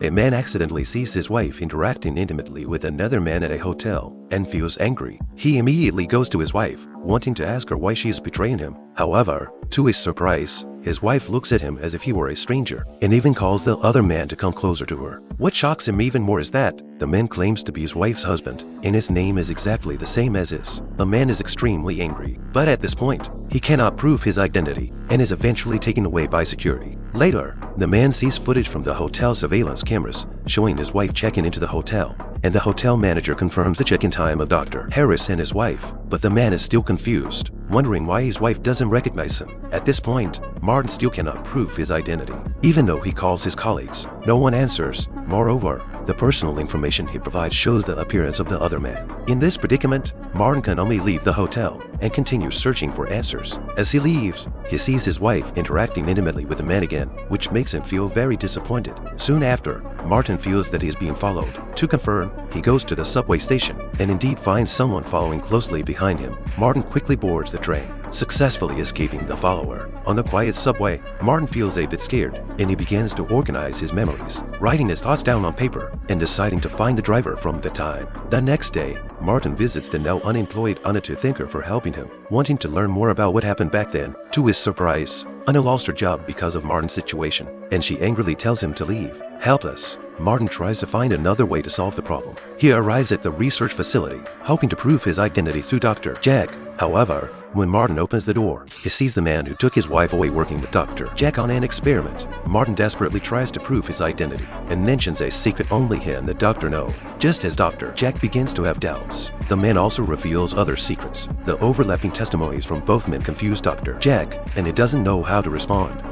A man accidentally sees his wife interacting intimately with another man at a hotel and feels angry. He immediately goes to his wife, wanting to ask her why she is betraying him. However, to his surprise, his wife looks at him as if he were a stranger and even calls the other man to come closer to her. What shocks him even more is that the man claims to be his wife's husband and his name is exactly the same as his. The man is extremely angry, but at this point, he cannot prove his identity and is eventually taken away by security. Later, the man sees footage from the hotel surveillance cameras showing his wife checking into the hotel, and the hotel manager confirms the check-in time of Dr. Harris and his wife, but the man is still confused, wondering why his wife doesn't recognize him. At this point, Martin still cannot prove his identity. Even though he calls his colleagues, no one answers. Moreover, the personal information he provides shows the appearance of the other man. In this predicament, Martin can only leave the hotel and continue searching for answers. As he leaves, he sees his wife interacting intimately with the man again, which makes him feel very disappointed. Soon after, Martin feels that he is being followed. To confirm, he goes to the subway station and indeed finds someone following closely behind him. Martin quickly boards the train, successfully escaping the follower. On the quiet subway, Martin feels a bit scared and he begins to organize his memories, writing his thoughts down on paper and deciding to find the driver from the time. The next day, Martin visits the now unemployed Anatu thinker for helping him, wanting to learn more about what happened back then. To his surprise, Anna lost her job because of Martin's situation, and she angrily tells him to leave. Helpless, Martin tries to find another way to solve the problem. He arrives at the research facility, hoping to prove his identity through Dr. Jack. However, when Martin opens the door, he sees the man who took his wife away working with Dr. Jack on an experiment. Martin desperately tries to prove his identity and mentions a secret only he and the doctor know. Just as Dr. Jack begins to have doubts, the man also reveals other secrets. The overlapping testimonies from both men confuse Dr. Jack, and he doesn't know how to respond.